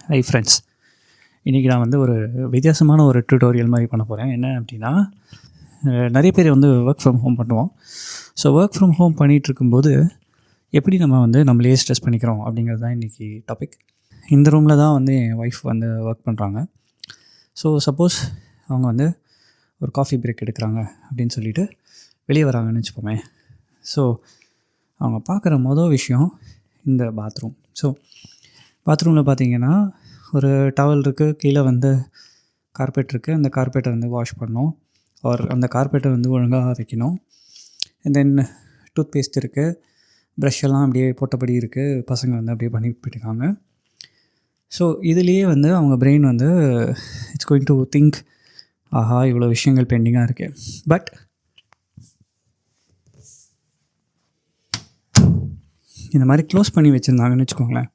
Hi friends, இன்றைக்கி நான் வந்து ஒரு வித்தியாசமான ஒரு டியூட்டோரியல் மாதிரி பண்ண போகிறேன். என்ன அப்படின்னா, நிறைய பேர் வந்து ஒர்க் ஃப்ரம் ஹோம் பண்ணுவோம். ஸோ ஒர்க் ஃப்ரம் ஹோம் பண்ணிகிட்ருக்கும்போது எப்படி நம்ம வந்து நம்மளையே ஸ்ட்ரெஸ் பண்ணிக்கிறோம் அப்படிங்கிறது தான் இன்றைக்கி டாபிக். இந்த ரூமில் தான் வந்து என் ஒய்ஃப் வந்து ஒர்க் பண்ணுறாங்க. ஸோ சப்போஸ் அவங்க வந்து ஒரு காஃபி பிரேக் எடுக்கிறாங்க அப்படின்னு சொல்லிட்டு வெளியே வராங்கன்னு வச்சுப்போமே. ஸோ அவங்க பார்க்குற மொதல் விஷயம் இந்த பாத்ரூம். ஸோ பாத்ரூமில் பார்த்தீங்கன்னா ஒரு டவல் இருக்குது, கீழே வந்து கார்பெட் இருக்குது. அந்த கார்பெட்டை வந்து வாஷ் பண்ணணும், ஆர் அந்த கார்பெட்டை வந்து ஒழுங்காக வைக்கணும். அண்ட் தென் டூத் பேஸ்ட் இருக்குது, ப்ரஷ் எல்லாம் அப்படியே போட்டபடி இருக்குது. பசங்க வந்து அப்படியே பண்ணி போயிட்டுருக்காங்க. ஸோ இதுலேயே வந்து அவங்க பிரெயின் வந்து இட்ஸ் கோயிங் டு திங்க், ஆஹா இவ்வளோ விஷயங்கள் பெண்டிங்காக இருக்குது. பட் இந்த மாதிரி க்ளோஸ் பண்ணி வச்சுருந்தாங்கன்னு வச்சுக்கோங்களேன்,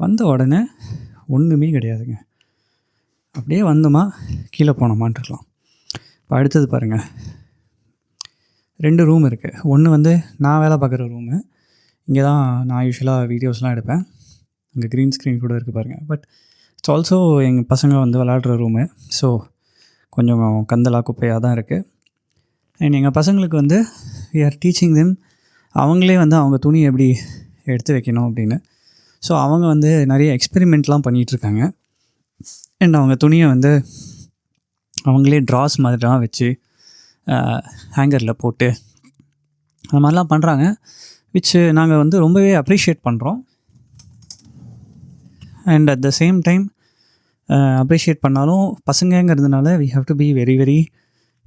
வந்த உடனே ஒன்றுமே கிடையாதுங்க. அப்படியே வந்தோமா கீழே போனோமான் இருக்கலாம். இப்போ அடுத்தது பாருங்கள், 2 ரூம் இருக்குது. ஒன்று வந்து நான் வேலை பார்க்குற ரூமு. இங்கே தான் நான் யூஸ்வலாக வீடியோஸ்லாம் எடுப்பேன். அங்கே க்ரீன் ஸ்க்ரீன் கூட இருக்குது பாருங்கள். பட் இட்ஸ் ஆல்சோ எங்கள் பசங்க வந்து விளாடுற ரூமு. ஸோ கொஞ்சம் கந்தலா குப்பையாக தான் இருக்குது. அண்ட் எங்கள் பசங்களுக்கு வந்து வி ஆர் டீச்சிங் தெம், அவங்களே வந்து அவங்க துணி எப்படி எடுத்து வைக்கணும் அப்படின்னு. ஸோ அவங்க வந்து நிறைய எக்ஸ்பெரிமெண்ட்லாம் பண்ணிகிட்ருக்காங்க. அண்ட் அவங்க துணியை வந்து அவங்களே ட்ராஸ் மாதிரிலாம் வச்சு ஹேங்கரில் போட்டு அந்த மாதிரிலாம் பண்ணுறாங்க. விச் நாங்கள் வந்து ரொம்பவே அப்ரிஷியேட் பண்ணுறோம். And at the same time appreciate பண்ணாலும் பசங்கங்கிறதுனால we have to be very very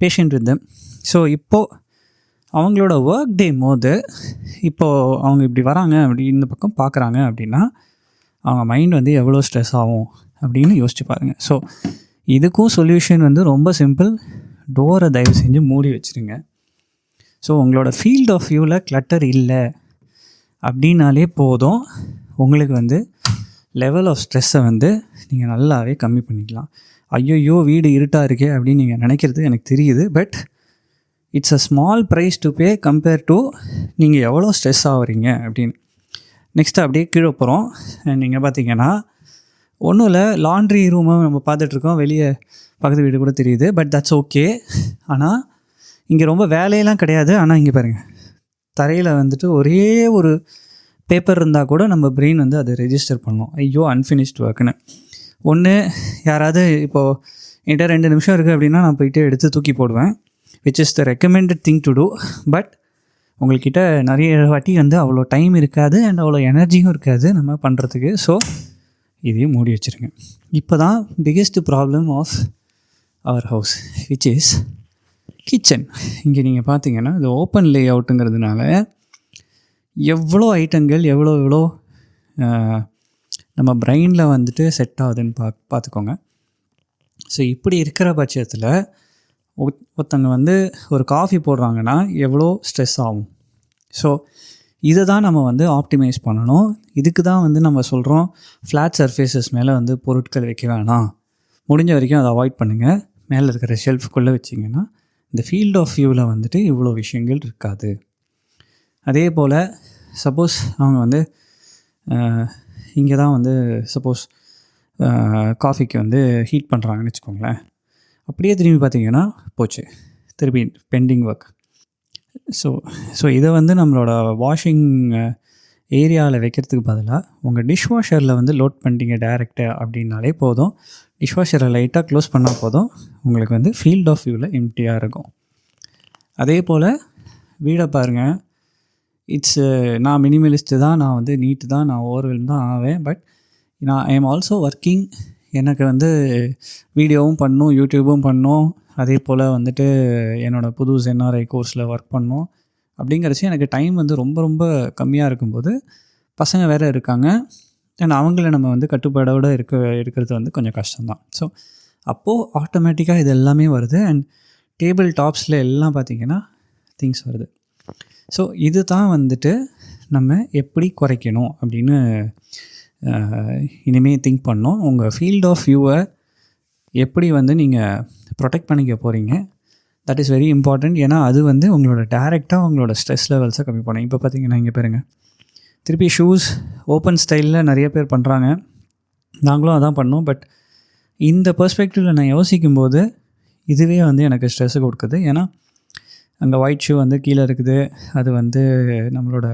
patient with them. So இப்போது அவங்களோட ஒர்க் டே போது இப்போது அவங்க இப்படி வராங்க, அப்படி இந்த பக்கம் பார்க்குறாங்க அப்படின்னா அவங்க மைண்ட் வந்து எவ்வளோ ஸ்ட்ரெஸ் ஆகும் அப்படின்னு யோசிச்சு பாருங்கள். ஸோ இதுக்கும் சொல்யூஷன் வந்து ரொம்ப சிம்பிள். டோரை தயவு செஞ்சு மூடி வச்சுருங்க. ஸோ உங்களோட ஃபீல்ட் ஆஃப் வியூவில் கிளட்டர் இல்லை அப்படின்னாலே போதும், உங்களுக்கு வந்து லெவல் ஆஃப் ஸ்ட்ரெஸ்ஸை வந்து நீங்கள் நல்லாவே கம்மி பண்ணிக்கலாம். ஐயோ வீடு இருட்டாக இருக்கே அப்படின்னு நீங்கள் நினைக்கிறது எனக்கு தெரியுது. But it's a small price to pay compare to நீங்கள் எவ்வளோ ஸ்ட்ரெஸ் ஆகுறீங்க அப்படின்னு. நெக்ஸ்ட்டு அப்படியே கீழே போகிறோம். நீங்கள் பார்த்தீங்கன்னா ஒன்றும் இல்லை, லாண்ட்ரி ரூமை நம்ம பார்த்துட்ருக்கோம், வெளியே பக்கத்து வீடு கூட தெரியுது. But that's okay. ஆனால் இங்கே ரொம்ப வேலையெல்லாம் கிடையாது. ஆனால் இங்கே பாருங்கள், தரையில் வந்துட்டு ஒரே ஒரு பேப்பர் இருந்தால் கூட நம்ம பிரெயின் வந்து அதை ரெஜிஸ்டர் பண்ணோம், ஐயோ அன்ஃபினிஷ்ட் ஒர்க்குன்னு. ஒன்று யாராவது இப்போது என்கிட்ட 2 நிமிஷம் இருக்குது அப்படின்னா நான் போயிட்டு எடுத்து தூக்கி போடுவேன், which is the recommended thing to do. But உங்கள்கிட்ட நிறைய வாட்டி வந்து அவ்வளோ டைம் இருக்காது அண்ட் அவ்வளோ எனர்ஜியும் இருக்காது நம்ம பண்ணுறதுக்கு. ஸோ இதையும் மூடி வச்சுருங்க. இப்போ தான் biggest problem of our house which is kitchen. இங்கே நீங்கள் பார்த்தீங்கன்னா இது ஓப்பன் லே அவுட்டுங்கிறதுனால எவ்வளோ ஐட்டங்கள் எவ்வளோ நம்ம பிரெயினில் வந்துட்டு செட் ஆகுதுன்னு பார்த்துக்கோங்க. ஸோ இப்படி இருக்கிற பட்சத்தில் ஒருத்தங்க வந்து ஒரு காஃபி போடுறாங்கன்னா எவ்வளோ ஸ்ட்ரெஸ் ஆகும். ஸோ இதை தான் நம்ம வந்து ஆப்டிமைஸ் பண்ணணும். இதுக்கு தான் வந்து நம்ம சொல்கிறோம், ஃப்ளாட் சர்ஃபேஸஸ் மேலே வந்து பொருட்கள் வைக்க வேணாம், முடிஞ்ச வரைக்கும் அதை அவாய்ட் பண்ணுங்கள். மேலே இருக்கிற ஷெல்ஃபுக்குள்ளே வச்சிங்கன்னா இந்த ஃபீல்ட் ஆஃப் வியூவில் வந்துட்டு இவ்வளோ விஷயங்கள் இருக்காது. அதே போல் சப்போஸ் அவங்க வந்து இங்கே தான் வந்து சப்போஸ் காஃபிக்கு வந்து ஹீட் பண்ணுறாங்கன்னு வச்சுக்கோங்களேன், அப்படியே திரும்பி பார்த்தீங்கன்னா போச்சு, திருப்பி பெண்டிங் ஒர்க். ஸோ இதை வந்து நம்மளோட வாஷிங் ஏரியாவில் வைக்கிறதுக்கு பதிலாக உங்கள் டிஷ்வாஷரில் வந்து லோட் பண்ணிட்டீங்க டேரெக்டாக அப்படின்னாலே போதும். டிஷ்வாஷரை லைட்டாக க்ளோஸ் பண்ணால் போதும், உங்களுக்கு வந்து ஃபீல்ட் ஆஃப் வியூவில் எம்டியாக இருக்கும். அதே போல் வீடை பாருங்கள், நான் மினிமலிஸ்ட்டு தான், நான் வந்து நீட்டு தான், நான் ஓவர்வெல்ம் தான் ஆவேன். பட் நான் ஐ எம் ஆல்சோ ஒர்க்கிங். எனக்கு வந்து வீடியோவும் பண்ணணும், யூடியூப்பும் பண்ணணும், அதே போல் வந்துட்டு என்னோடய புது NRI கோர்ஸில் ஒர்க் பண்ணணும். அப்படிங்கிறச்சு எனக்கு டைம் வந்து ரொம்ப ரொம்ப கம்மியாக இருக்கும்போது பசங்க வேறு இருக்காங்க அண்ட் அவங்கள நம்ம வந்து கட்டுப்பாடோடு இருக்கிறது வந்து கொஞ்சம் கஷ்டம்தான். ஸோ அப்போது ஆட்டோமேட்டிக்காக இது எல்லாமே வருது. அண்ட் டேபிள் டாப்ஸில் எல்லாம் பார்த்திங்கன்னா திங்ஸ் வருது. ஸோ இது தான் வந்துட்டு நம்ம எப்படி குறைக்கணும் அப்படின்னு இனிமேல் திங்க் பண்ணோம். உங்கள் ஃபீல்ட் ஆஃப் வியூவை எப்படி வந்து நீங்கள் ப்ரொடெக்ட் பண்ணிக்க போகிறீங்க, தட் இஸ் வெரி இம்பார்ட்டண்ட். ஏன்னா அது வந்து உங்களோட டேரெக்டாக உங்களோட ஸ்ட்ரெஸ் லெவல்ஸை கம்மி பண்ணும். இப்போ பார்த்தீங்கன்னா இங்கே பாருங்கள், திருப்பி ஷூஸ் ஓப்பன் ஸ்டைலில் நிறைய பேர் பண்ணுறாங்க. நாங்களும் அதான் பண்ணோம். பட் இந்த பெர்ஸ்பெக்டிவில் நான் யோசிக்கும்போது இதுவே வந்து எனக்கு ஸ்ட்ரெஸ்ஸு கொடுக்குது. ஏன்னா அங்கே ஒயிட் ஷூ வந்து கீழே இருக்குது, அது வந்து நம்மளோட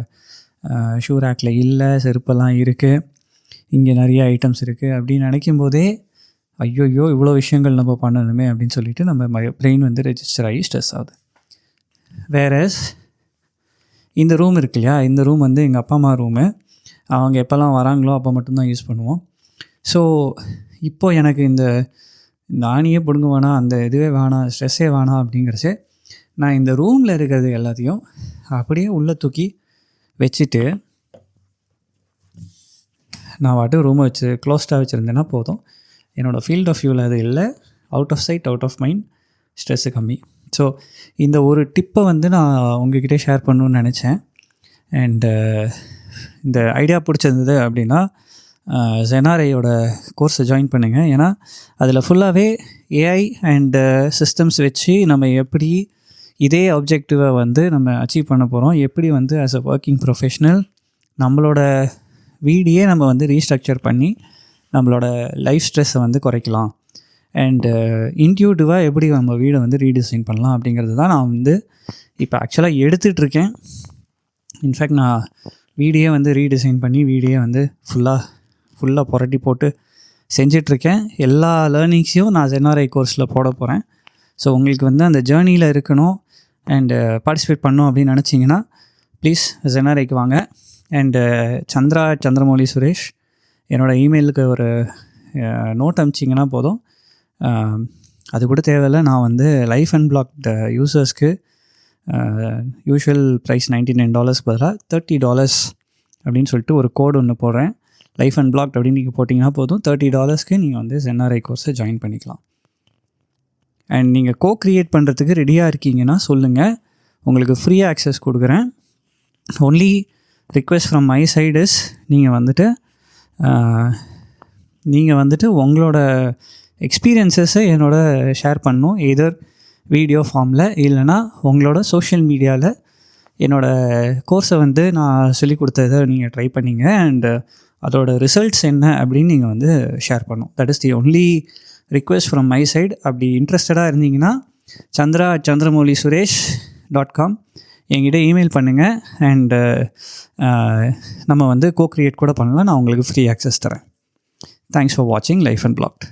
ஷூ ரேக்கில் இல்லை, செருப்பெல்லாம் இருக்குது, இங்கே நிறைய ஐட்டம்ஸ் இருக்குது அப்படின்னு நினைக்கும் போதே ஐயோயோ இவ்வளோ விஷயங்கள் நம்ம பண்ணணுமே அப்படின்னு சொல்லிட்டு நம்ம பிரெயின் வந்து ரெஜிஸ்டர் ஆகி ஸ்ட்ரெஸ் ஆகுது. வேறஸ் இந்த ரூம் இருக்கு இல்லையா, இந்த ரூம் வந்து எங்கள் அப்பா அம்மா ரூமு. அவங்க எப்போல்லாம் வராங்களோ அப்போ மட்டும்தான் யூஸ் பண்ணுவோம். ஸோ இப்போது எனக்கு இந்த ஆணியே பிடுங்க வேணாம், அந்த இதுவே வேணாம், ஸ்ட்ரெஸ்ஸே வேணாம் அப்படிங்கிறச்சே நான் இந்த ரூமில் இருக்கிறது எல்லாத்தையும் அப்படியே உள்ளே தூக்கி வச்சுட்டு நான் வாட்டு ரூமை வச்சு க்ளோஸ்டாக வச்சுருந்தேன்னா போதும். என்னோடய ஃபீல்ட் ஆஃப் வியூவில் அது இல்லை, out of sight out of mind, stress கம்மி. ஸோ இந்த ஒரு டிப்பை வந்து நான் உங்ககிட்டே ஷேர் பண்ணணுன்னு நினச்சேன். அண்டு இந்த ஐடியா பிடிச்சிருந்தது அப்படின்னா ஜெனாரேயோட கோர்ஸை ஜாயின் பண்ணுங்கள். ஏன்னா அதில் ஃபுல்லாகவே ஏஐ அண்டு சிஸ்டம்ஸ் வச்சு நம்ம எப்படி இதே ஆப்ஜெக்டிவை வந்து நம்ம அச்சீவ் பண்ண போகிறோம், எப்படி வந்து ஆஸ் அ ஒர்க்கிங் ப்ரொஃபஷ்னல் நம்மளோட வீடியே நம்ம வந்து ரீஸ்ட்ரக்சர் பண்ணி நம்மளோட லைஃப் ஸ்ட்ரெஸ்ஸை வந்து குறைக்கலாம், அண்டு இன்ட்யூட்டிவாக எப்படி நம்ம வீடை வந்து ரீடிசைன் பண்ணலாம் அப்படிங்கிறது தான் நான் வந்து இப்போ ஆக்சுவலாக எடுத்துகிட்ருக்கேன். இன்ஃபேக்ட் நான் வீடியோ வந்து ரீடிசைன் பண்ணி வீடியோ வந்து ஃபுல்லாக புரட்டி போட்டு செஞ்சிட்ருக்கேன். எல்லா லேர்னிங்ஸையும் நான் ஜெனாரை கோர்ஸில் போட போகிறேன். ஸோ உங்களுக்கு வந்து அந்த ஜேர்னியில் இருக்கணும் அண்டு பார்ட்டிசிபேட் பண்ணணும் அப்படின்னு நினச்சிங்கன்னா ப்ளீஸ் ஜெனாரைக்கு வாங்க. அண்டு சந்திரமௌலி சுரேஷ் என்னோடய இமெயிலுக்கு ஒரு நோட் அனுப்பிச்சிங்கன்னா போதும். அது கூட தேவையில்லை, நான் வந்து லைஃப் அண்ட் பிளாக்ட் யூசர்ஸ்க்கு யூஷுவல் ப்ரைஸ் $99 பதிலாக $30 அப்படின்னு சொல்லிட்டு ஒரு கோடு ஒன்று போடுறேன். லைஃப் அண்ட் பிளாக்ட் அப்படின்னு நீங்கள் போட்டிங்கன்னா போதும், $30க்கு நீங்கள் வந்து ஜெனாரை கோர்ஸை ஜாயின் பண்ணிக்கலாம். அண்ட் நீங்கள் க்ரியேட் பண்ணுறதுக்கு ரெடியாக இருக்கீங்கன்னா சொல்லுங்கள், உங்களுக்கு ஃப்ரீ ஆக்சஸ் கொடுக்குறேன். Only request from my side is நீங்கள் வந்துட்டு உங்களோட எக்ஸ்பீரியன்ஸஸை என்னோட ஷேர் பண்ணணும், எதர் வீடியோ ஃபார்மில் இல்லைனா உங்களோட சோஷியல் மீடியாவில் என்னோடய கோர்ஸை வந்து நான் சொல்லிக் கொடுத்ததை நீங்கள் ட்ரை பண்ணிங்க அண்டு அதோட ரிசல்ட்ஸ் என்ன அப்படின்னு நீங்கள் வந்து ஷேர் பண்ணணும். That is the only request from my side. அப்படி இன்ட்ரெஸ்டடாக இருந்தீங்கன்னா chandra@chandramouli.suresh.com என்கிட்ட இமெயில் பண்ணுங்கள். அண்டு நம்ம வந்து க்ரியேட் கூட பண்ணலாம், நான் உங்களுக்கு ஃப்ரீ ஆக்சஸ் தரேன். தேங்க்ஸ் ஃபார் வாட்சிங் லைஃப் அண்ட் பிளாக்ட்.